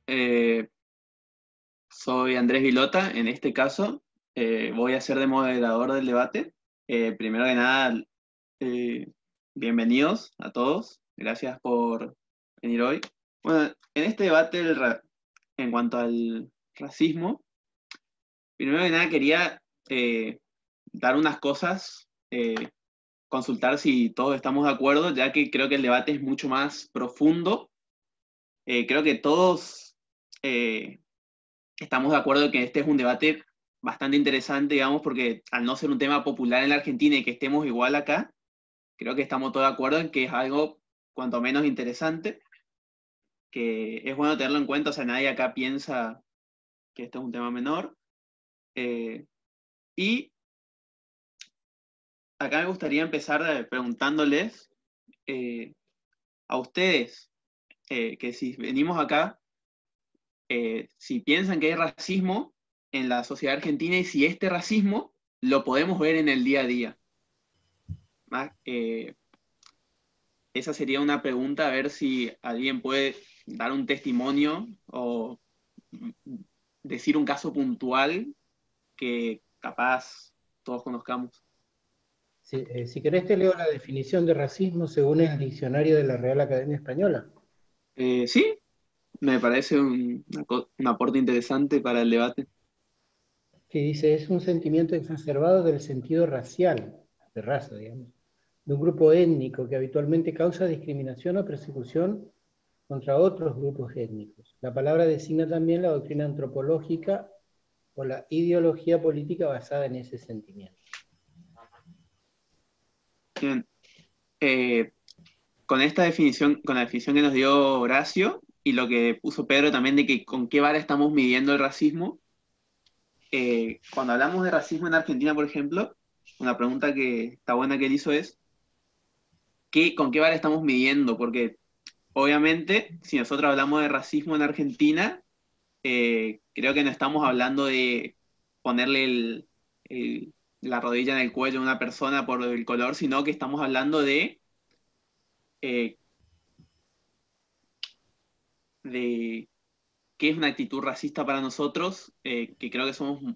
Eh, Soy Andrés Vilota. En este caso, voy a ser de moderador del debate. Primero que nada, eh, bienvenidos a todos. Gracias por venir hoy. Bueno, en este debate en cuanto al racismo, primero que nada quería dar unas cosas, consultar si todos estamos de acuerdo, ya que creo que el debate es mucho más profundo. Creo que todos estamos de acuerdo que este es un debate bastante interesante, digamos, porque al no ser un tema popular en la Argentina y que estemos igual acá, creo que estamos todos de acuerdo en que es algo cuanto menos interesante, que es bueno tenerlo en cuenta. O sea, nadie acá piensa que esto es un tema menor. Eh, y acá me gustaría empezar preguntándoles eh, a ustedes, que si venimos acá, si piensan que hay racismo en la sociedad argentina y si este racismo lo podemos ver en el día a día. Esa sería una pregunta, a ver si alguien puede dar un testimonio o decir un caso puntual que capaz todos conozcamos. Si querés te leo la definición de racismo según el diccionario de la Real Academia Española, Sí, me parece un aporte interesante para el debate. que dice, es un sentimiento exacerbado del sentido racial, de raza, digamos, de un grupo étnico que habitualmente causa discriminación o persecución contra otros grupos étnicos. La palabra designa también la doctrina antropológica o la ideología política basada en ese sentimiento. Bien, eh, con esta definición, con la definición que nos dio Horacio y lo que puso Pedro también de que con qué vara estamos midiendo el racismo, cuando hablamos de racismo en Argentina, por ejemplo, una pregunta que está buena que él hizo es, ¿con qué vara estamos midiendo? Porque obviamente, si nosotros hablamos de racismo en Argentina, creo que no estamos hablando de ponerle la rodilla en el cuello a una persona por el color, sino que estamos hablando eh, de qué es una actitud racista para nosotros, que creo que somos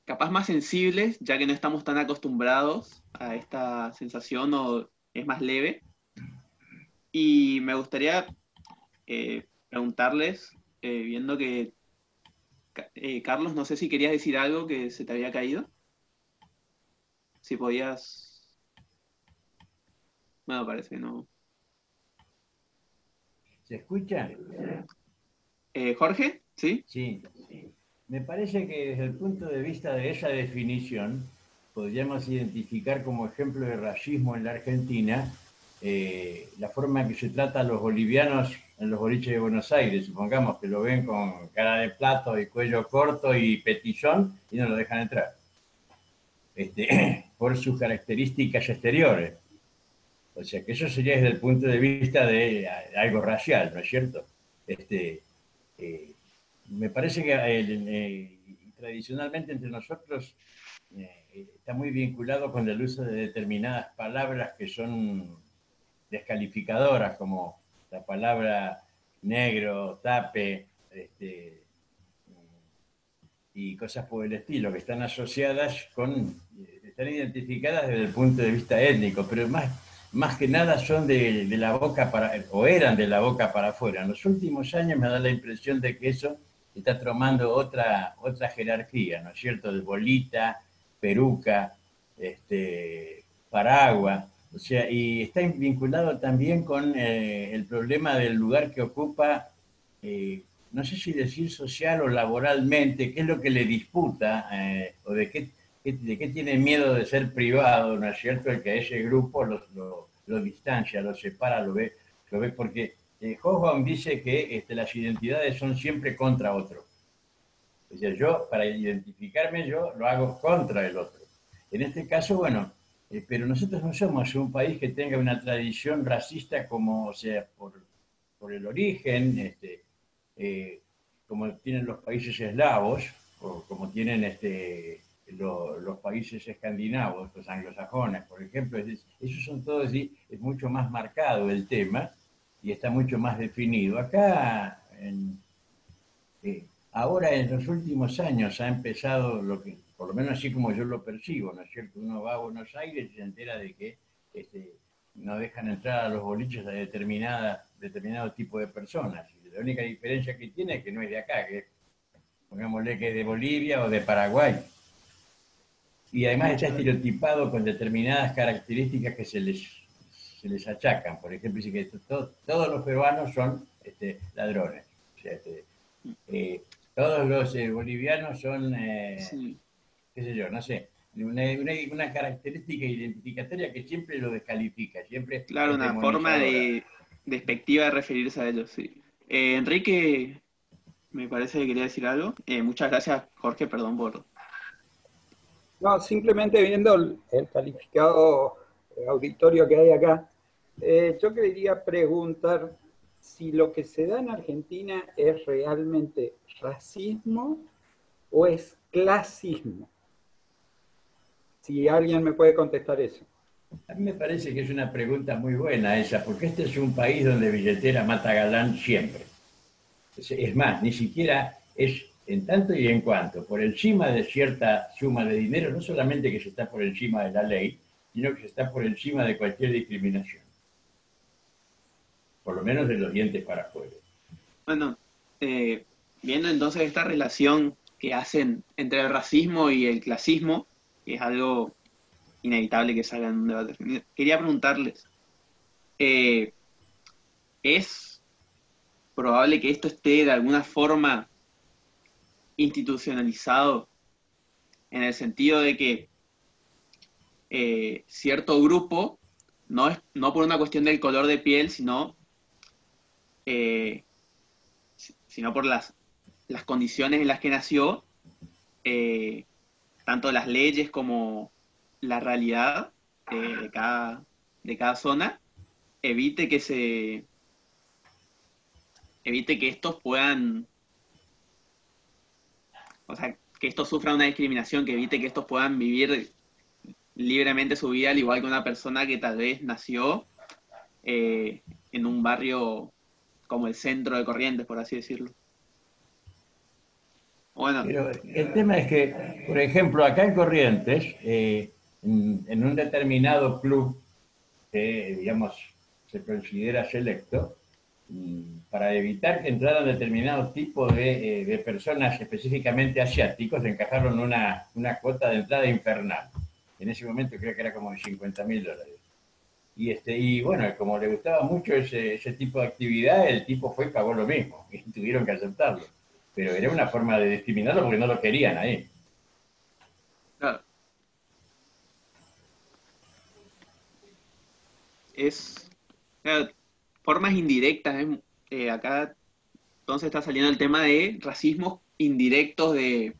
capaz más sensibles, ya que no estamos tan acostumbrados a esta sensación o es más leve. Y me gustaría preguntarles, viendo que Carlos, no sé si querías decir algo que se te había caído. Si podías. Bueno, parece que no. ¿Se escucha? Jorge, ¿sí? Sí. Me parece que desde el punto de vista de esa definición, podríamos identificar como ejemplo de racismo en la Argentina la forma en que se trata a los bolivianos en los boliches de Buenos Aires. Supongamos que lo ven con cara de plato y cuello corto y petizón y no lo dejan entrar. Por sus características exteriores. O sea que eso sería desde el punto de vista de algo racial, ¿no es cierto? Eh, Me parece que tradicionalmente entre nosotros está muy vinculado con el uso de determinadas palabras que son descalificadoras, como la palabra negro, tape, y cosas por el estilo, que están asociadas con, están identificadas desde el punto de vista étnico, pero más que nada son de la boca para, o eran de la boca para afuera. En los últimos años me da la impresión de que eso está tomando otra jerarquía, ¿no es cierto? De bolita, peruca, paraguas, o sea, y está vinculado también con el problema del lugar que ocupa no sé si decir social o laboralmente, qué es lo que le disputa o de qué tiene miedo de ser privado, ¿no es cierto? El que a ese grupo lo distancia, lo separa, lo ve porque Hobsbawm dice que las identidades son siempre contra otro. O sea, yo, para identificarme, yo lo hago contra el otro. En este caso, bueno, pero nosotros no somos un país que tenga una tradición racista como, o sea, por el origen, eh, como tienen los países eslavos, o como tienen los países escandinavos, los anglosajones, por ejemplo. Esos son todos, es mucho más marcado el tema y está mucho más definido. Acá, Ahora, en los últimos años, ha empezado lo que, por lo menos así como yo lo percibo, ¿no es cierto? Uno va a Buenos Aires y se entera de que no dejan entrar a los boliches a determinado tipo de personas. Y la única diferencia que tiene es que no es de acá, que pongámosle que es de Bolivia o de Paraguay. Y además está estereotipado con determinadas características que se les achacan. Por ejemplo, dice que todos los peruanos son ladrones. O sea, todos los bolivianos son, Sí. qué sé yo, no sé, una característica identificatoria que siempre lo descalifica, siempre Claro, es una forma demonizadora. despectiva de referirse a ellos, sí. Enrique, me parece que quería decir algo. Muchas gracias, Jorge, perdón por... No, simplemente viendo el calificado auditorio que hay acá, yo quería preguntar si lo que se da en Argentina es realmente racismo o es clasismo. Si alguien me puede contestar eso. A mí me parece que es una pregunta muy buena esa, porque este es un país donde billetera mata galán siempre. Es más, ni siquiera es en tanto y en cuanto, por encima de cierta suma de dinero, no solamente que se está por encima de la ley, sino que se está por encima de cualquier discriminación, por lo menos de los dientes para afuera. Bueno, viendo entonces esta relación que hacen entre el racismo y el clasismo, que es algo inevitable que salga en un debate, quería preguntarles, eh, ¿es probable que esto esté de alguna forma institucionalizado en el sentido de que cierto grupo, no por una cuestión del color de piel, eh, sino por las condiciones en las que nació, eh, tanto las leyes como la realidad de cada zona, evite que evite que estos puedan, o sea, que estos sufran una discriminación, que evite que estos puedan vivir libremente su vida, al igual que una persona que tal vez nació en un barrio como el centro de Corrientes, por así decirlo. Bueno, Pero el tema es que, por ejemplo, acá en Corrientes, en un determinado club que, digamos, se considera selecto, para evitar que entraran determinado tipo de personas específicamente asiáticos, encajaron una cuota de entrada infernal. En ese momento creo que era como de $50.000. Y bueno, como le gustaba mucho ese tipo de actividad, el tipo fue y pagó lo mismo, y tuvieron que aceptarlo. Pero era una forma de discriminarlo porque no lo querían ahí. claro, es claro, formas indirectas. Acá entonces está saliendo el tema de racismos indirectos, de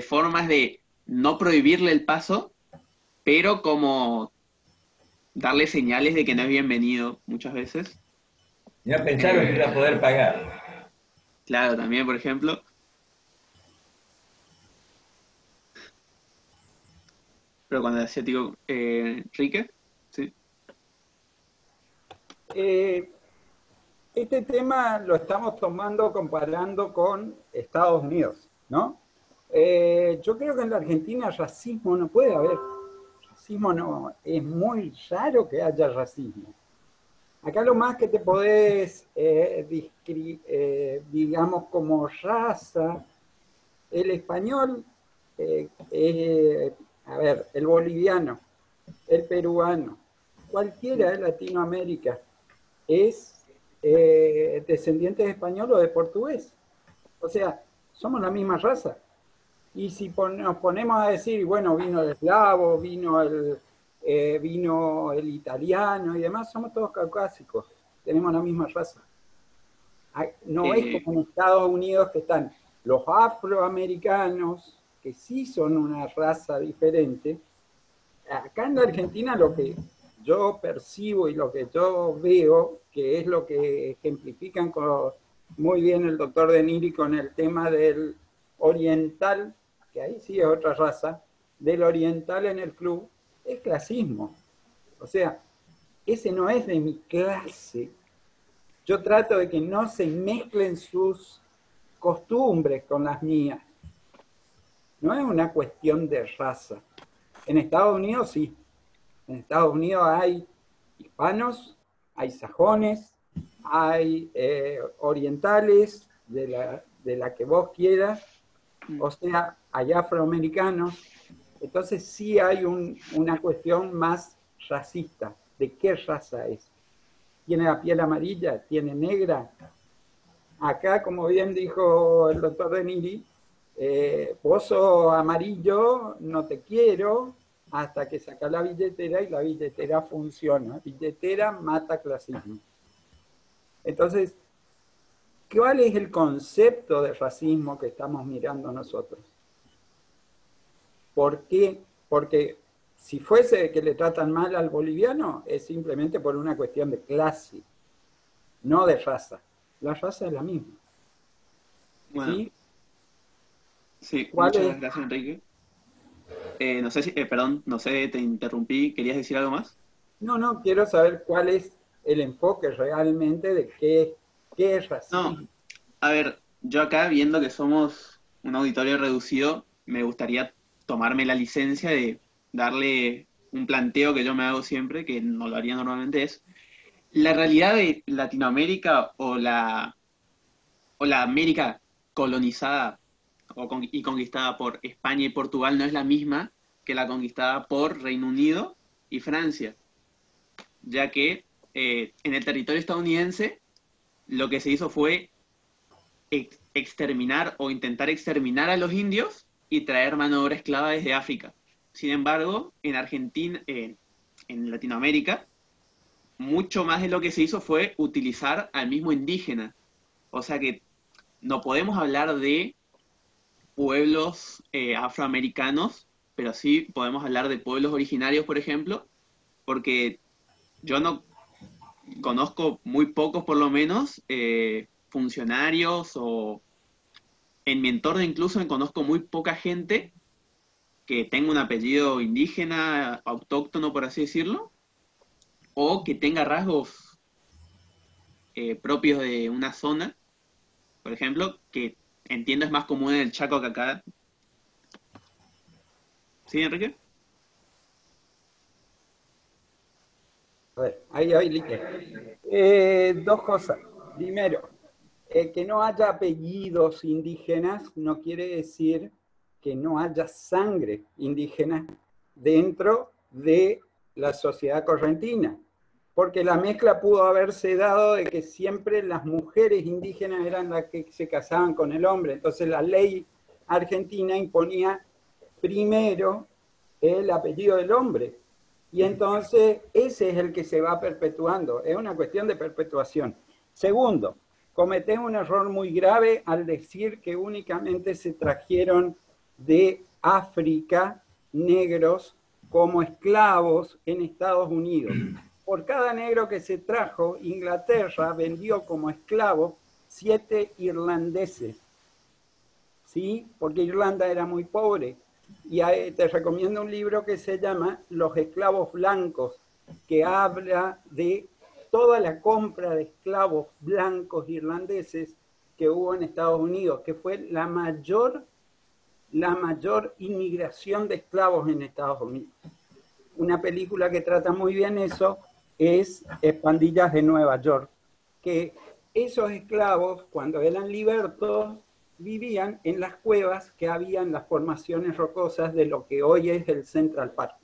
formas de no prohibirle el paso, pero como darle señales de que no es bienvenido muchas veces. Ya pensaron que iba a Eh, poder pagar. claro, también, por ejemplo, pero cuando el asiático, Enrique, sí. Eh, este tema lo estamos tomando comparando con Estados Unidos, ¿no? Yo creo que en la Argentina racismo no puede haber. Racismo no, es muy raro que haya racismo. Acá lo más que te podés, digamos, como raza, el español, a ver, el boliviano, el peruano, cualquiera de Latinoamérica es descendiente de español o de portugués. O sea, somos la misma raza. Y si nos ponemos a decir, bueno, vino el eslavo, vino el italiano y demás, somos todos caucásicos, tenemos la misma raza. No es Eh, como en Estados Unidos que están los afroamericanos, que sí son una raza diferente. Acá en la Argentina lo que yo percibo y lo que yo veo, que es lo que ejemplifican muy bien el doctor De Niri con el tema del oriental, que ahí sí es otra raza, del oriental en el club, es clasismo. O sea, ese no es de mi clase. Yo trato de que no se mezclen sus costumbres con las mías. No es una cuestión de raza. En Estados Unidos sí. En Estados Unidos hay hispanos, hay sajones, hay orientales, de la que vos quieras, o sea, hay afroamericanos. Entonces sí hay una cuestión más racista. ¿De qué raza es? ¿Tiene la piel amarilla? ¿Tiene negra? Acá, como bien dijo el doctor Deniri, vos sos amarillo, no te quiero, hasta que saca la billetera y la billetera funciona. Billetera mata clasismo. Entonces, ¿cuál es el concepto de racismo que estamos mirando nosotros? ¿Por qué? Porque si fuese que le tratan mal al boliviano, es simplemente por una cuestión de clase, no de raza. La raza es la misma. Bueno, ¿Sí? sí, ¿Cuál muchas es? gracias, Enrique. No sé si, perdón, no sé, te interrumpí, ¿querías decir algo más? No, quiero saber cuál es el enfoque realmente de qué es No, racismo. a ver, yo acá viendo que somos un auditorio reducido, me gustaría tomarme la licencia de darle un planteo que yo me hago siempre, que no lo haría normalmente, es la realidad de Latinoamérica o la América colonizada y conquistada por España y Portugal no es la misma que la conquistada por Reino Unido y Francia, ya que en el territorio estadounidense lo que se hizo fue exterminar o intentar exterminar a los indios y traer mano de obra esclava desde África. Sin embargo, en Argentina, en Latinoamérica, mucho más de lo que se hizo fue utilizar al mismo indígena. O sea que no podemos hablar de pueblos afroamericanos, pero sí podemos hablar de pueblos originarios, por ejemplo, porque yo no conozco muy pocos, por lo menos, funcionarios o en mi entorno incluso conozco muy poca gente que tenga un apellido indígena, autóctono, por así decirlo, o que tenga rasgos propios de una zona, por ejemplo, que entiendo es más común en el Chaco que acá. ¿Sí, Enrique? A ver, ahí liqué. Dos cosas. Primero, que no haya apellidos indígenas no quiere decir que no haya sangre indígena dentro de la sociedad correntina, porque la mezcla pudo haberse dado de que siempre las mujeres indígenas eran las que se casaban con el hombre, entonces la ley argentina imponía primero el apellido del hombre, y entonces ese es el que se va perpetuando, es una cuestión de perpetuación. Segundo, cometés un error muy grave al decir que únicamente se trajeron de África negros como esclavos en Estados Unidos. Por cada negro que se trajo, Inglaterra vendió como esclavos 7 irlandeses, ¿sí? Porque Irlanda era muy pobre. Y te recomiendo un libro que se llama Los esclavos blancos, que habla de toda la compra de esclavos blancos irlandeses que hubo en Estados Unidos, que fue la mayor inmigración de esclavos en Estados Unidos. Una película que trata muy bien eso es Pandillas de Nueva York, que esos esclavos, cuando eran libertos, vivían en las cuevas que había en las formaciones rocosas de lo que hoy es el Central Park.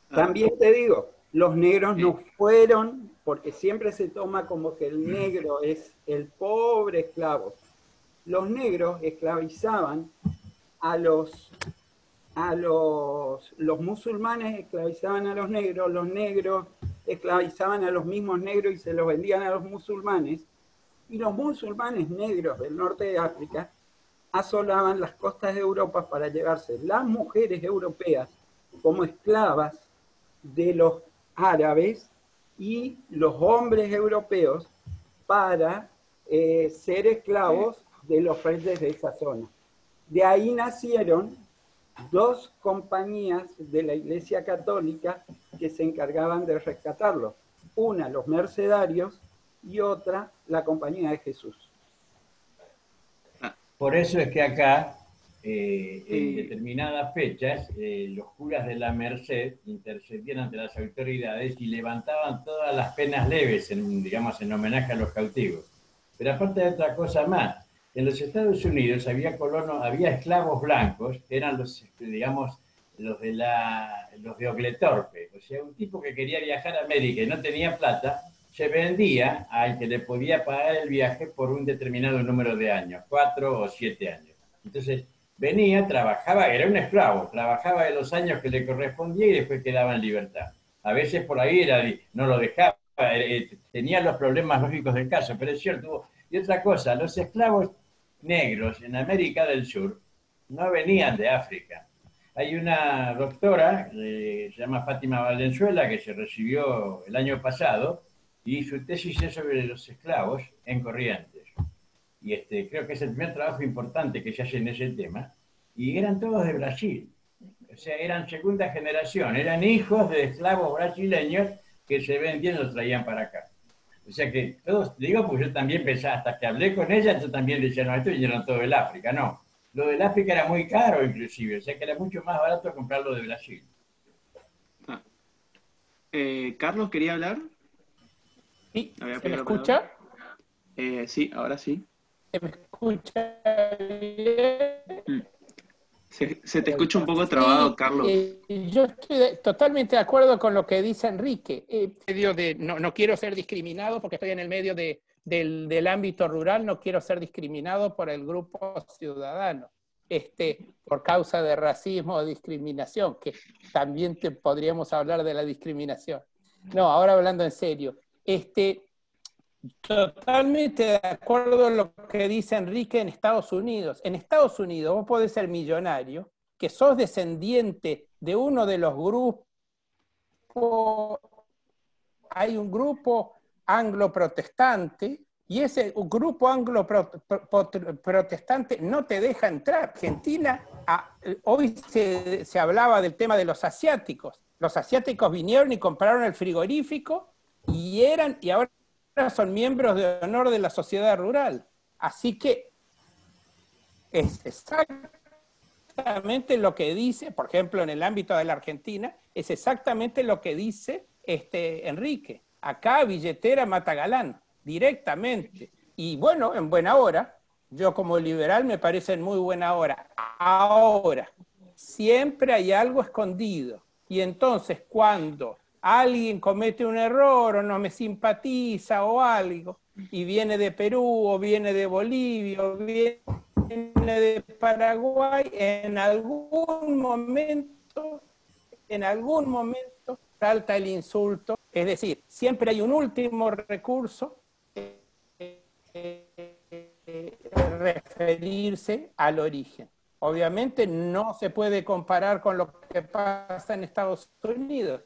También te digo, los negros no fueron, porque siempre se toma como que el negro es el pobre esclavo. Los negros esclavizaban a los musulmanes, esclavizaban a los negros esclavizaban a los mismos negros y se los vendían a los musulmanes, y los musulmanes negros del norte de África asolaban las costas de Europa para llevarse las mujeres europeas como esclavas de los árabes y los hombres europeos para ser esclavos de los reyes de esa zona. De ahí nacieron dos compañías de la Iglesia Católica que se encargaban de rescatarlos. Una, los mercedarios, y otra, la Compañía de Jesús. Por eso es que acá, en determinadas fechas, los curas de la Merced intercedían ante las autoridades y levantaban todas las penas leves, digamos, en homenaje a los cautivos. Pero aparte de otra cosa más, en los Estados Unidos había esclavos blancos, que eran los, digamos, los de Oglethorpe. O sea, un tipo que quería viajar a América y no tenía plata, se vendía al que le podía pagar el viaje por un determinado número de años, 4 o 7 años. Entonces, venía, trabajaba, era un esclavo, trabajaba de los años que le correspondía y después quedaba en libertad. A veces por ahí no lo dejaba, tenía los problemas lógicos del caso, pero es cierto. Y otra cosa, los esclavos negros en América del Sur no venían de África. Hay una doctora, se llama Fátima Valenzuela, que se recibió el año pasado, y su tesis es sobre los esclavos en Corrientes. Y creo que es el primer trabajo importante que se hace en ese tema. Y eran todos de Brasil. O sea, eran segunda generación, eran hijos de esclavos brasileños que se vendían y los traían para acá. O sea que todos, digo, pues yo también pensaba, hasta que hablé con ella, yo también decía, no, esto vinieron todo del África, no. Lo del África era muy caro inclusive, o sea que era mucho más barato comprarlo de Brasil. Ah. Carlos, ¿quería hablar? Sí, Había ¿se me pedido la escucha? palabra. Sí, ahora sí. ¿Se me escucha bien? Mm. Se te escucha un poco trabado, Sí, Carlos. yo estoy totalmente de acuerdo con lo que dice Enrique. No quiero ser discriminado porque estoy en el medio del ámbito rural, no quiero ser discriminado por el grupo ciudadano, por causa de racismo o discriminación, que también podríamos hablar de la discriminación. No, ahora hablando en serio. Totalmente de acuerdo con lo que dice Enrique en Estados Unidos. En Estados Unidos vos podés ser millonario, que sos descendiente de uno de los grupos, hay un grupo anglo-protestante, y ese grupo anglo-protestante no te deja entrar. Argentina, hoy se hablaba del tema de los asiáticos. Los asiáticos vinieron y compraron el frigorífico y ahora son miembros de honor de la sociedad rural. Así que es exactamente lo que dice, por ejemplo, en el ámbito de la Argentina, es exactamente lo que dice Enrique. Acá billetera mata galán, directamente. Y bueno, en buena hora, yo como liberal me parece en muy buena hora. Ahora, siempre hay algo escondido. Y entonces cuando alguien comete un error o no me simpatiza o algo, y viene de Perú o viene de Bolivia o viene de Paraguay, en algún momento salta el insulto. Es decir, siempre hay un último recurso, referirse al origen. Obviamente no se puede comparar con lo que pasa en Estados Unidos,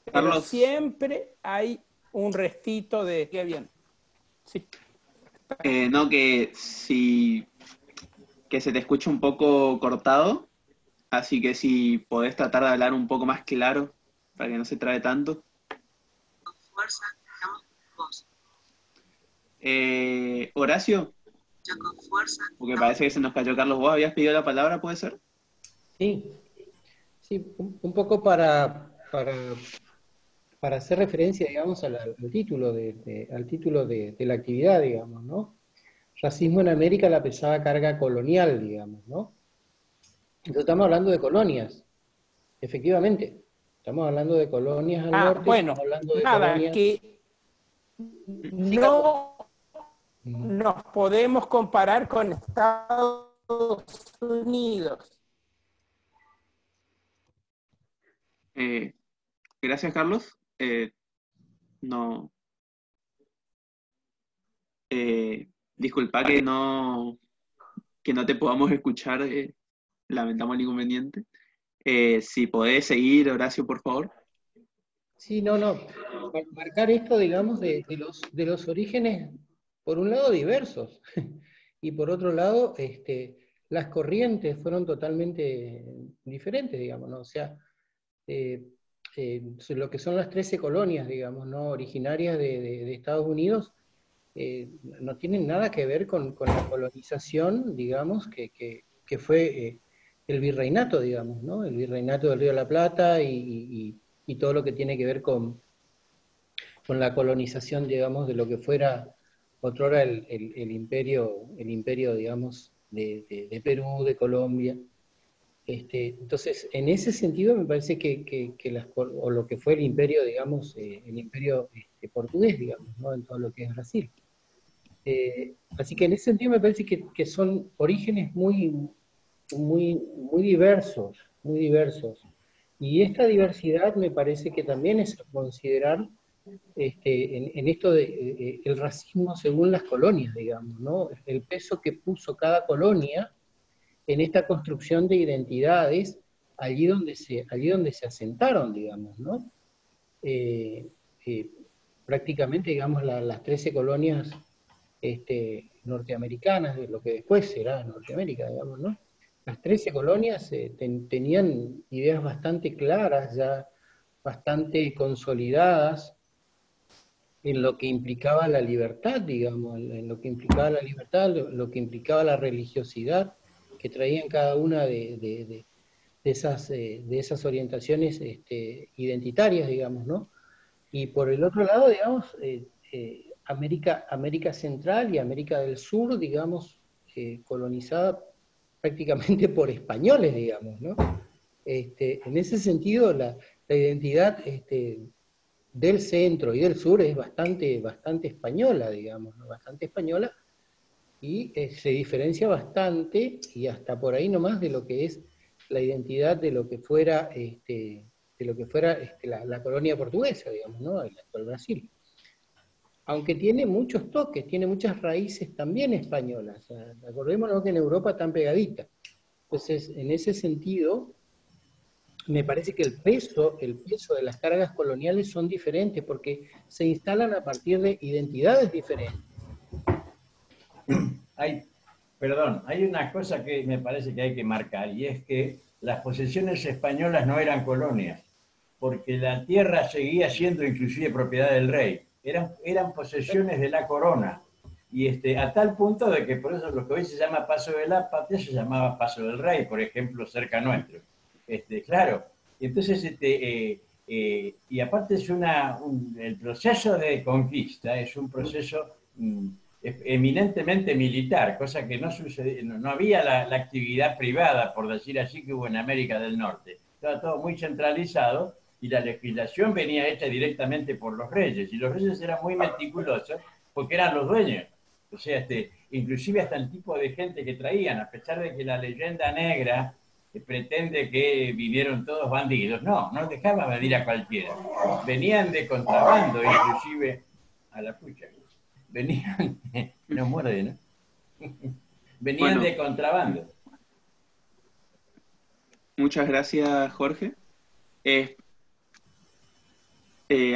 pero Carlos, siempre hay un restito de qué bien. Sí. no, que se te escucha un poco cortado, así que si podés tratar de hablar un poco más claro para que no se trabe tanto. Con fuerza, estamos con vos. Horacio, Yo con fuerza. porque parece que se nos cayó Carlos. ¿Vos habías pedido la palabra, puede ser? Sí, un poco para hacer referencia, digamos, al título de la actividad, digamos, ¿no? Racismo en América, la pesada carga colonial, digamos, ¿no? Entonces estamos hablando de colonias, efectivamente. Estamos hablando de colonias al norte, bueno, estamos hablando de nada, colonias... que no nos podemos comparar con Estados Unidos. Gracias, Carlos. No. Disculpa que no te podamos escuchar. Lamentamos el inconveniente. Si podés seguir, Horacio, por favor. Sí, no. Para marcar esto, digamos, de los orígenes, por un lado, diversos, y por otro lado, las corrientes fueron totalmente diferentes, digamos, ¿no? O sea, lo que son las 13 colonias, digamos, ¿no? Originarias de Estados Unidos, no tienen nada que ver con la colonización, digamos, que fue el virreinato, digamos, ¿no? El virreinato del Río de la Plata y todo lo que tiene que ver con la colonización, digamos, de lo que fuera otrora el imperio, digamos, de Perú, de Colombia. Entonces, en ese sentido me parece o lo que fue el imperio, digamos, el imperio portugués, digamos, ¿no? En todo lo que es Brasil. Así que en ese sentido me parece que son orígenes muy diversos, muy diversos. Y esta diversidad me parece que también es a considerar en esto de el racismo según las colonias, digamos, ¿no? El peso que puso cada colonia en esta construcción de identidades allí donde se asentaron, digamos, ¿no? Eh, eh, Prácticamente, digamos, las 13 colonias norteamericanas, de lo que después será Norteamérica, digamos, ¿no? Las 13 colonias tenían ideas bastante claras, ya bastante consolidadas, en lo que implicaba la libertad, digamos, en lo que implicaba la libertad, lo que implicaba la religiosidad que traían cada una de esas orientaciones identitarias, digamos, ¿no? Y por el otro lado, digamos, América Central y América del Sur, digamos, colonizada prácticamente por españoles, digamos, ¿no? En ese sentido, la identidad del centro y del sur es bastante española, digamos, ¿no? Bastante española, y se diferencia bastante, y hasta por ahí nomás, de lo que es la identidad de lo que fuera, la colonia portuguesa, digamos, ¿no? El actual Brasil. Aunque tiene muchos toques, tiene muchas raíces también españolas. Acordémonos que en Europa están pegaditas. Entonces, en ese sentido, me parece que el peso de las cargas coloniales son diferentes porque se instalan a partir de identidades diferentes. Hay una cosa que me parece que hay que marcar, y es que las posesiones españolas no eran colonias, porque la tierra seguía siendo inclusive propiedad del rey. Eran posesiones de la corona. Y a tal punto de que por eso lo que hoy se llama Paso de la Patria se llamaba Paso del Rey, por ejemplo, cerca nuestro. Claro. Entonces, y aparte el proceso de conquista es un proceso eminentemente militar, cosa que no sucedía, no había la actividad privada, por decir así, que hubo en América del Norte. Estaba todo muy centralizado y la legislación venía hecha directamente por los reyes, y los reyes eran muy meticulosos porque eran los dueños. O sea, inclusive hasta el tipo de gente que traían, a pesar de que la leyenda negra pretende que vinieron todos bandidos, no dejaban venir a cualquiera. Venían de contrabando, inclusive a la pucha. Venían, no muerde, ¿no? Venían Bueno, de contrabando. muchas gracias, Jorge. Eh,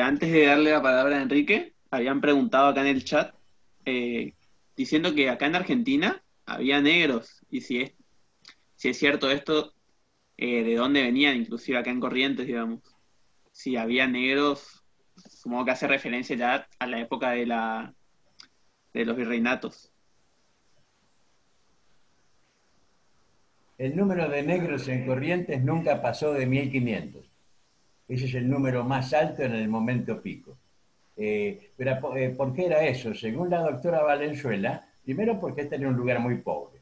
Antes de darle la palabra a Enrique, habían preguntado acá en el chat, eh, diciendo que acá en Argentina había negros, y si es cierto esto, de dónde venían, inclusive acá en Corrientes, digamos. Si había negros, supongo que hace referencia ya a la época de los virreinatos. El número de negros en Corrientes nunca pasó de 1500. Ese es el número más alto en el momento pico. Pero ¿por qué era eso? Según la doctora Valenzuela, primero porque este era un lugar muy pobre,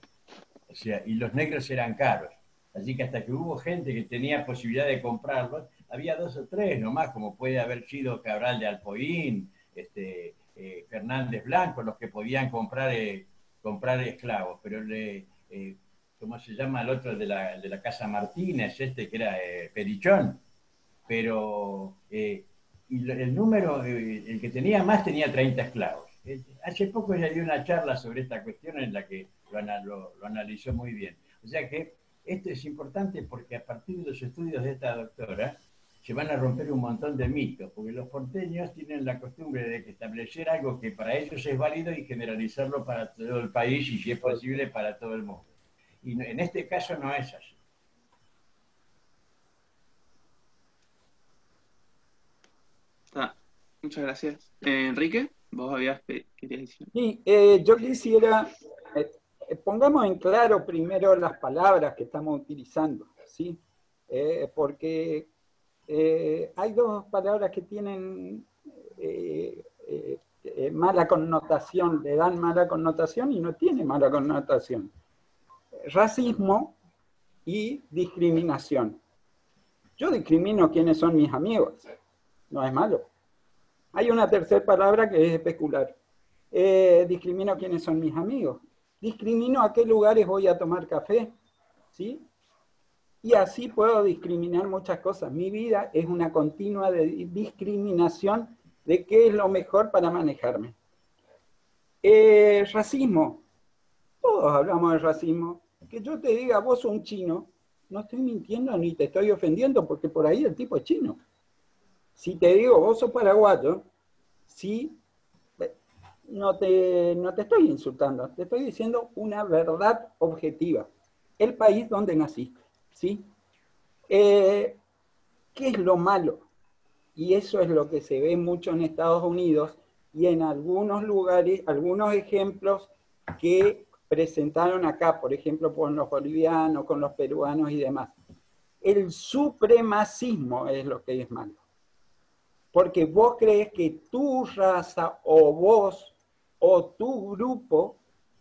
o sea, y los negros eran caros. Así que hasta que hubo gente que tenía posibilidad de comprarlos, había 2 o 3 nomás, como puede haber sido Cabral de Alpoín, Fernández Blanco, los que podían comprar esclavos. Pero ¿cómo se llama el otro de la Casa Martínez? Que era Perichón. Pero el número, el que tenía más tenía 30 esclavos. Hace poco ya di una charla sobre esta cuestión en la que lo analizó muy bien. O sea que esto es importante porque a partir de los estudios de esta doctora se van a romper un montón de mitos, porque los porteños tienen la costumbre de establecer algo que para ellos es válido y generalizarlo para todo el país y, si es posible, para todo el mundo. Y en este caso no es así. Ah, muchas gracias. Enrique, Vos querías decir. Sí, yo quisiera, pongamos en claro primero las palabras que estamos utilizando, ¿sí? Porque hay dos palabras que tienen mala connotación, le dan mala connotación y no tiene mala connotación. Racismo y discriminación. Yo discrimino quiénes son mis amigos, no es malo. Hay una tercera palabra que es especular. Discrimino quiénes son mis amigos. Discrimino a qué lugares voy a tomar café, ¿sí? Y así puedo discriminar muchas cosas. Mi vida es una continua discriminación de qué es lo mejor para manejarme. Racismo. Todos hablamos de racismo. Que yo te diga, vos sos un chino, no estoy mintiendo ni te estoy ofendiendo, porque por ahí el tipo es chino. Si te digo, vos sos paraguayo, sí, no te estoy insultando, te estoy diciendo una verdad objetiva. El país donde naciste, ¿sí? ¿Qué es lo malo? Y eso es lo que se ve mucho en Estados Unidos y en algunos lugares, algunos ejemplos que presentaron acá, por ejemplo, con los bolivianos, con los peruanos y demás. El supremacismo es lo que es malo. Porque vos crees que tu raza o vos o tu grupo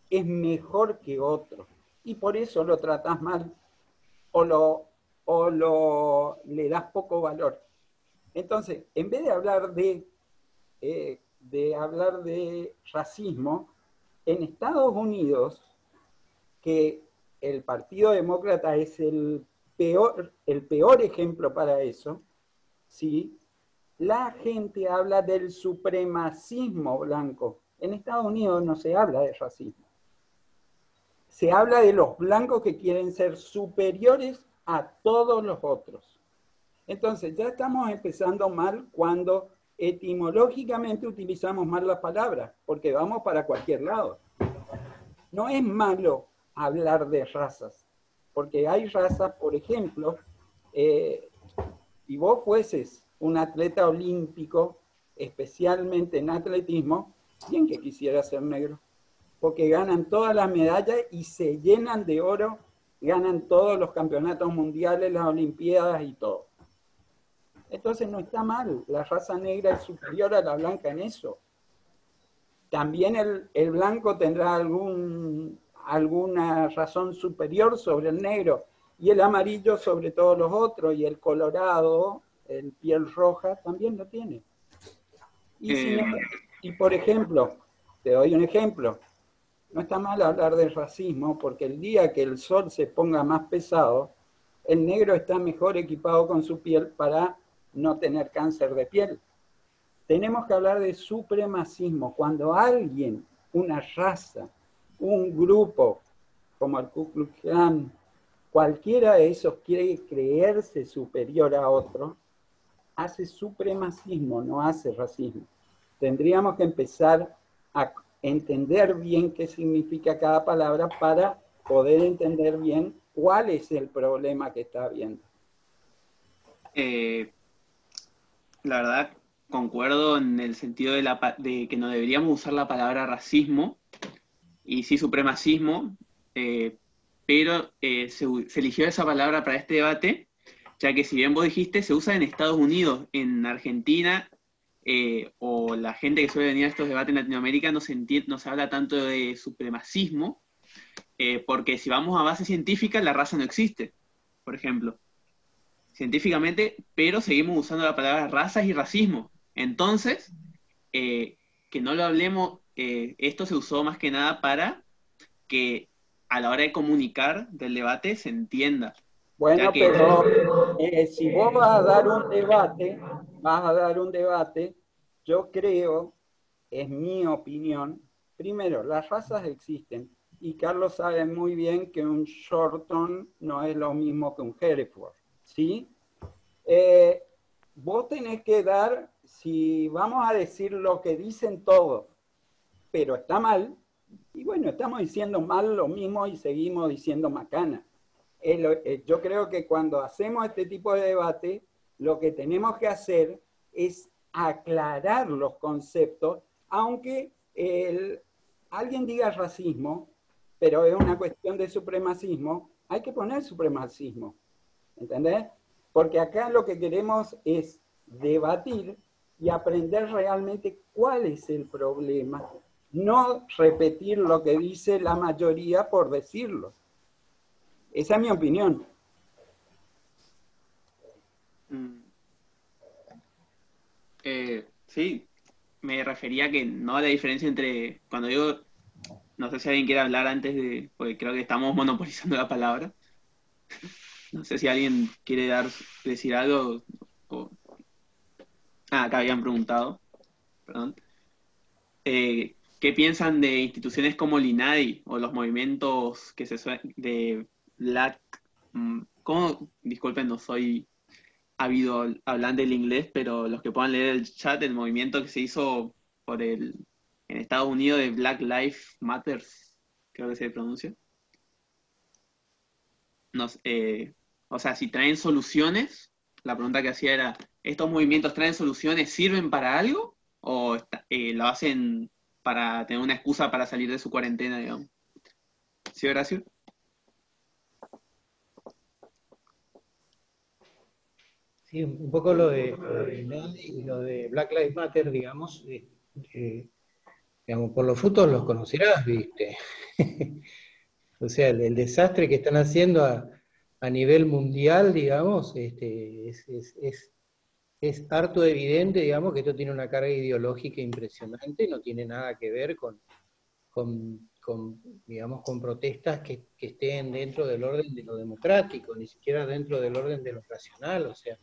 es mejor que otro. Y por eso lo tratás mal o le das poco valor. Entonces, en vez de hablar de racismo, en Estados Unidos, que el Partido Demócrata es el peor ejemplo para eso, ¿sí? La gente habla del supremacismo blanco. En Estados Unidos no se habla de racismo. Se habla de los blancos que quieren ser superiores a todos los otros. Entonces, ya estamos empezando mal cuando etimológicamente utilizamos mal la palabra, porque vamos para cualquier lado. No es malo hablar de razas, porque hay razas, por ejemplo, si vos fueses un atleta olímpico, especialmente en atletismo, bien que quisiera ser negro, porque ganan todas las medallas y se llenan de oro, ganan todos los campeonatos mundiales, las olimpiadas y todo. Entonces no está mal, la raza negra es superior a la blanca en eso. También el blanco tendrá alguna razón superior sobre el negro, y el amarillo sobre todos los otros, y el colorado, el piel roja, también lo tiene. Y por ejemplo, te doy un ejemplo, no está mal hablar de racismo, porque el día que el sol se ponga más pesado, el negro está mejor equipado con su piel para no tener cáncer de piel. Tenemos que hablar de supremacismo. Cuando alguien, una raza, un grupo, como el Ku Klux Klan, cualquiera de esos quiere creerse superior a otro, hace supremacismo, no hace racismo. Tendríamos que empezar a entender bien qué significa cada palabra para poder entender bien cuál es el problema que está habiendo. La verdad, concuerdo en el sentido de que no deberíamos usar la palabra racismo y sí supremacismo, pero se eligió esa palabra para este debate, ya que si bien vos dijiste, se usa en Estados Unidos, en Argentina, o la gente que suele venir a estos debates en Latinoamérica no se habla tanto de supremacismo, porque si vamos a base científica, la raza no existe, por ejemplo. Científicamente, pero seguimos usando la palabra razas y racismo. Entonces, que no lo hablemos, esto se usó más que nada para que a la hora de comunicar del debate se entienda. Bueno, pero si vos vas a dar un debate, yo creo, es mi opinión, primero, las razas existen, y Carlos sabe muy bien que un Shorton no es lo mismo que un Hereford, ¿sí? Vos tenés que dar, si vamos a decir lo que dicen todos, pero está mal, y bueno, estamos diciendo mal lo mismo y seguimos diciendo macana. Yo creo que cuando hacemos este tipo de debate, lo que tenemos que hacer es aclarar los conceptos aunque alguien diga racismo, pero es una cuestión de supremacismo, hay que poner supremacismo, ¿entendés? Porque acá lo que queremos es debatir y aprender realmente cuál es el problema, no repetir lo que dice la mayoría por decirlo. Esa es mi opinión. Sí, me refería que no a la diferencia entre, cuando digo, no sé si alguien quiere hablar antes de, porque creo que estamos monopolizando la palabra. No sé si alguien quiere decir algo. o- acá habían preguntado, perdón. ¿Qué piensan de instituciones como el INADI o los movimientos de Black? ¿Cómo? Disculpen, no soy habido hablando del inglés, pero los que puedan leer el chat, el movimiento que se hizo en Estados Unidos de Black Lives Matters, creo que se pronuncia. O sea, si traen soluciones, la pregunta que hacía era, ¿estos movimientos traen soluciones, sirven para algo? ¿O lo hacen para tener una excusa para salir de su cuarentena, digamos? ¿Sí, Horacio? Sí, un poco lo de y lo de Black Lives Matter, digamos, digamos, por los frutos los conocerás, ¿viste? O sea, el desastre que están haciendo a nivel mundial, digamos, es harto evidente, digamos, que esto tiene una carga ideológica impresionante, no tiene nada que ver digamos, con protestas que estén dentro del orden de lo democrático, ni siquiera dentro del orden de lo racional, o sea,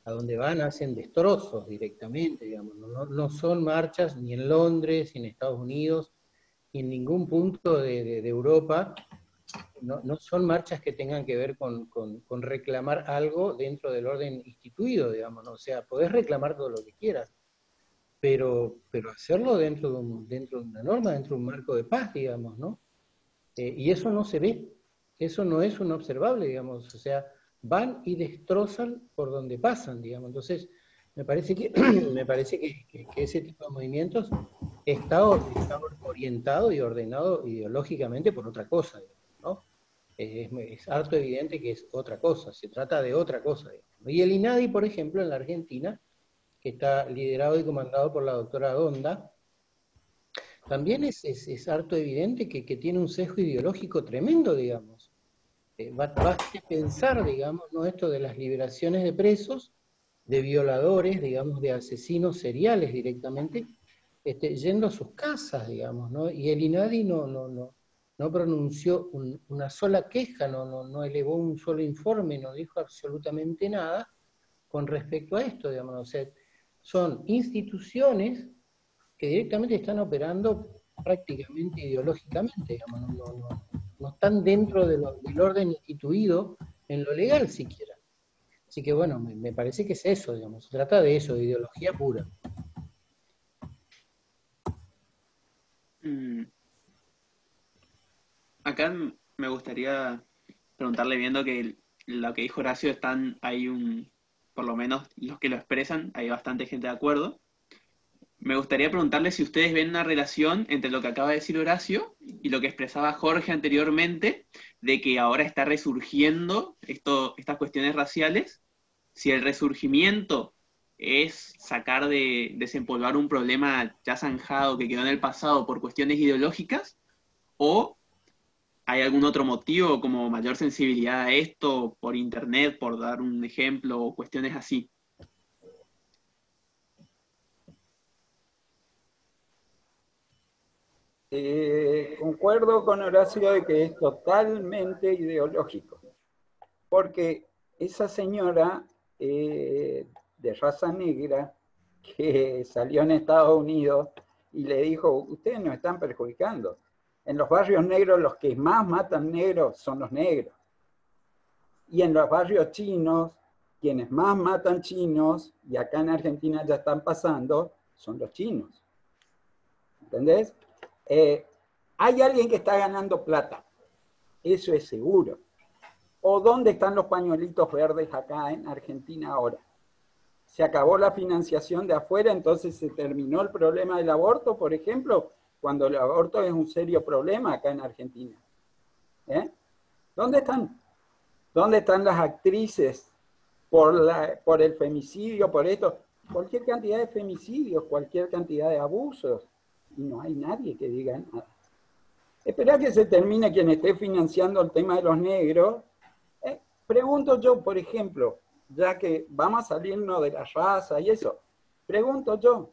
a donde van hacen destrozos directamente, digamos, no son marchas ni en Londres, ni en Estados Unidos, ni en ningún punto de Europa, no son marchas que tengan que ver con reclamar algo dentro del orden instituido, digamos, ¿no? O sea, podés reclamar todo lo que quieras, pero hacerlo dentro de una norma, dentro de un marco de paz, digamos, ¿no? Y eso no se ve, eso no es un observable, digamos, o sea, van y destrozan por donde pasan, digamos. Entonces, me parece que, me parece que ese tipo de movimientos está orientado y ordenado ideológicamente por otra cosa, digamos, ¿no? Es harto evidente que es otra cosa, se trata de otra cosa, digamos. Y el INADI, por ejemplo, en la Argentina, que está liderado y comandado por la doctora Donda, también es harto evidente que tiene un sesgo ideológico tremendo, digamos. Basta pensar, digamos, ¿no? Esto de las liberaciones de presos, de violadores, digamos, de asesinos seriales directamente, yendo a sus casas, digamos, ¿no? Y el INADI no pronunció una sola queja, no elevó un solo informe, no dijo absolutamente nada con respecto a esto, digamos. O sea, son instituciones que directamente están operando prácticamente ideológicamente, digamos, no están dentro del orden instituido en lo legal siquiera. Así que bueno, me parece que es eso, digamos, se trata de eso, de ideología pura. Acá me gustaría preguntarle, viendo que lo que dijo Horacio por lo menos los que lo expresan, hay bastante gente de acuerdo. Me gustaría preguntarle si ustedes ven una relación entre lo que acaba de decir Horacio y lo que expresaba Jorge anteriormente, de que ahora está resurgiendo estas cuestiones raciales, si el resurgimiento es desempolvar un problema ya zanjado que quedó en el pasado por cuestiones ideológicas, o hay algún otro motivo como mayor sensibilidad a esto por internet, por dar un ejemplo, o cuestiones así. Concuerdo con Horacio de que es totalmente ideológico, porque esa señora de raza negra que salió en Estados Unidos y le dijo, ustedes nos están perjudicando. En los barrios negros los que más matan negros son los negros. Y en los barrios chinos, quienes más matan chinos, y acá en Argentina ya están pasando, son los chinos. ¿Entendés? Hay alguien que está ganando plata, eso es seguro. ¿O dónde están los pañuelitos verdes acá en Argentina ahora? se acabó la financiación de afuera, entonces se terminó el problema del aborto, por ejemplo, cuando el aborto es un serio problema acá en Argentina. ¿Dónde están? ¿Dónde están las actrices por el femicidio, por esto? Cualquier cantidad de femicidios, cualquier cantidad de abusos, y no hay nadie que diga nada. Esperá que se termine quien esté financiando el tema de los negros. Pregunto yo, por ejemplo, ya que vamos a salirnos de la raza y eso, pregunto yo,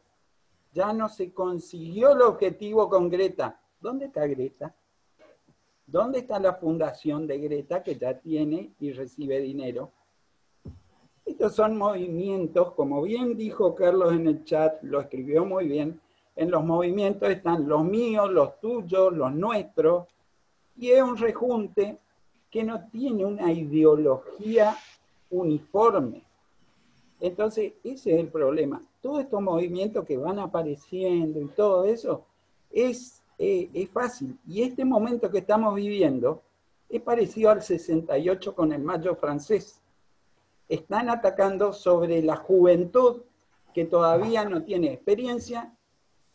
ya no se consiguió el objetivo con Greta. ¿Dónde está Greta? ¿Dónde está la fundación de Greta que ya tiene y recibe dinero? Estos son movimientos, como bien dijo Carlos en el chat, lo escribió muy bien, en los movimientos están los míos, los tuyos, los nuestros, y es un rejunte que no tiene una ideología uniforme. Entonces, ese es el problema. Todos estos movimientos que van apareciendo y todo eso es fácil. Y este momento que estamos viviendo es parecido al 68 con el Mayo francés. Están atacando sobre la juventud que todavía no tiene experiencia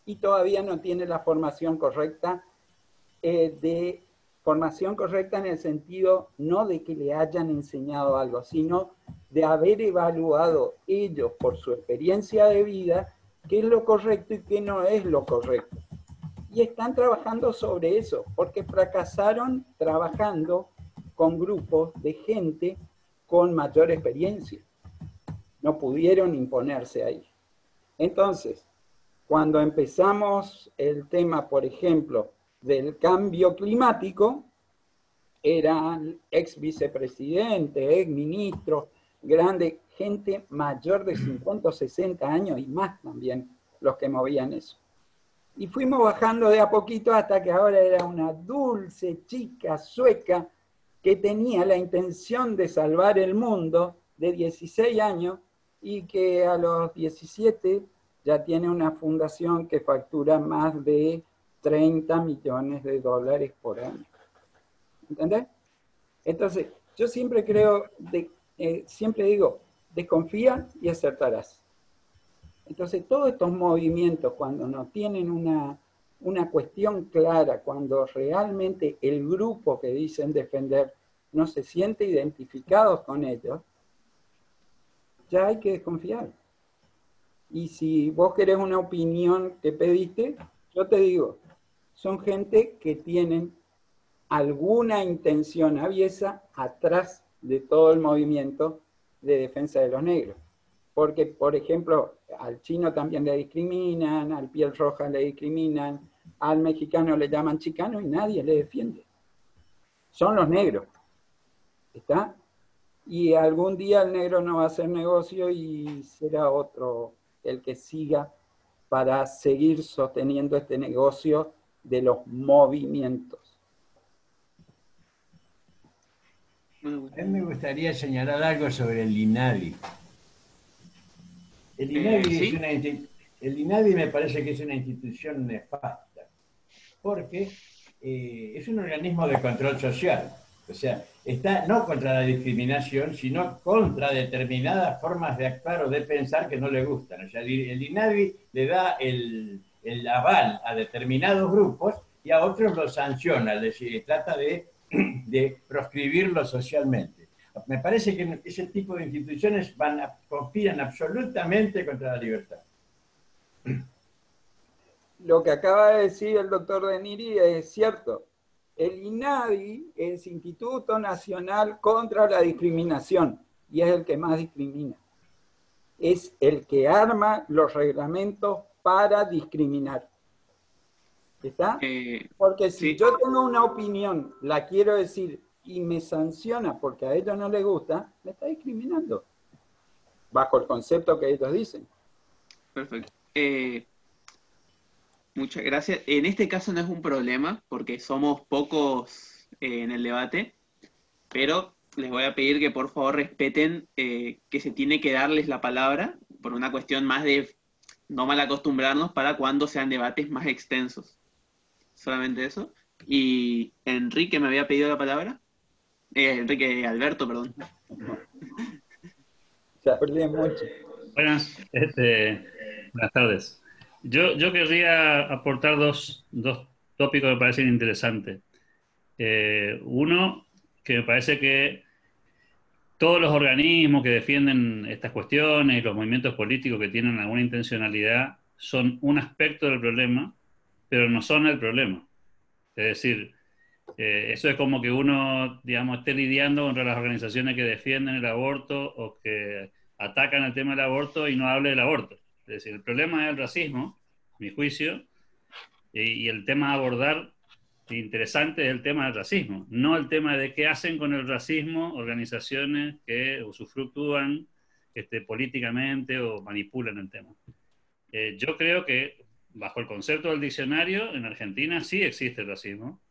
y todavía no tiene la formación correcta, formación correcta en el sentido no de que le hayan enseñado algo, sino de haber evaluado ellos por su experiencia de vida qué es lo correcto y qué no es lo correcto. Y están trabajando sobre eso, porque fracasaron trabajando con grupos de gente con mayor experiencia. No pudieron imponerse ahí. Entonces, cuando empezamos el tema, por ejemplo, del cambio climático, eran ex vicepresidentes, ex ministros, grande, gente mayor de 50 o 60 años y más también los que movían eso. Y fuimos bajando de a poquito hasta que ahora era una dulce chica sueca que tenía la intención de salvar el mundo, de 16 años, y que a los 17 ya tiene una fundación que factura más de 30 millones de dólares por año. ¿Entendés? Entonces, yo siempre creo, siempre digo, desconfía y acertarás. Entonces, todos estos movimientos, cuando no tienen una cuestión clara, cuando realmente el grupo que dicen defender no se siente identificado con ellos, ya hay que desconfiar. Y si vos querés una opinión que pediste, yo te digo, son gente que tienen alguna intención aviesa atrás de todo el movimiento de defensa de los negros. Porque, por ejemplo, al chino también le discriminan, al piel roja le discriminan, al mexicano le llaman chicano y nadie le defiende. Son los negros. ¿Está? Y algún día el negro no va a hacer negocio y será otro el que siga para seguir sosteniendo este negocio de los movimientos. A mí me gustaría señalar algo sobre el INADI. El INADI, el INADI me parece que es una institución nefasta, porque es un organismo de control social. O sea, está no contra la discriminación, sino contra determinadas formas de actuar o de pensar que no le gustan. O sea, el INADI le da el aval a determinados grupos y a otros los sanciona, es decir, trata de proscribirlo socialmente. Me parece que ese tipo de instituciones conspiran absolutamente contra la libertad. Lo que acaba de decir el doctor Deniri es cierto. El INADI es Instituto Nacional contra la Discriminación y es el que más discrimina. Es el que arma los reglamentos para discriminar. ¿Está? Porque si yo tengo una opinión, la quiero decir y me sanciona porque a ellos no les gusta, me está discriminando. Bajo el concepto que ellos dicen. Perfecto. Muchas gracias. En este caso no es un problema porque somos pocos en el debate, pero les voy a pedir que por favor respeten que se tiene que darles la palabra por una cuestión más de no mal acostumbrarnos para cuando sean debates más extensos. Solamente eso. Y Enrique me había pedido la palabra. Alberto, perdón. Se perdí mucho. Buenas tardes. Yo querría aportar dos tópicos que me parecen interesantes. Uno, que me parece que todos los organismos que defienden estas cuestiones, los movimientos políticos que tienen alguna intencionalidad, son un aspecto del problema, pero no son el problema. Es decir, eso es como que uno, digamos, esté lidiando contra las organizaciones que defienden el aborto o que atacan el tema del aborto y no hable del aborto. Es decir, el problema es el racismo, a mi juicio, y el tema a abordar interesante es el tema del racismo, no el tema de qué hacen con el racismo organizaciones que usufructúan políticamente o manipulan el tema. Yo creo que bajo el concepto del diccionario, en Argentina sí existe el racismo,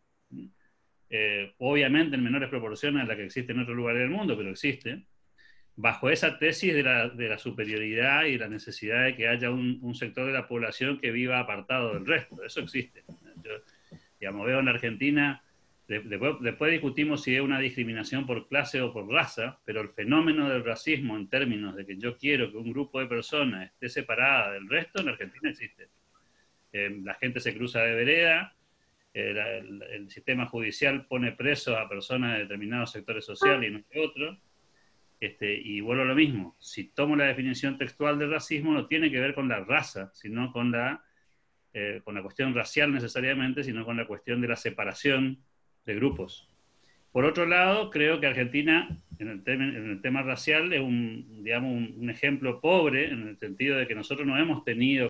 obviamente en menores proporciones a la que existe en otros lugares del mundo, pero existe, bajo esa tesis de la superioridad y la necesidad de que haya un sector de la población que viva apartado del resto. Eso existe. Yo, digamos, veo en Argentina, después discutimos si es una discriminación por clase o por raza, pero el fenómeno del racismo en términos de que yo quiero que un grupo de personas esté separada del resto, en Argentina existe. La gente se cruza de vereda, el sistema judicial pone preso a personas de determinados sectores sociales y no de otros. Y vuelvo a lo mismo, si tomo la definición textual del racismo, no tiene que ver con la raza, sino con la cuestión racial necesariamente, sino con la cuestión de la separación de grupos. Por otro lado, creo que Argentina, en el tema racial, es un ejemplo pobre, en el sentido de que nosotros no hemos tenido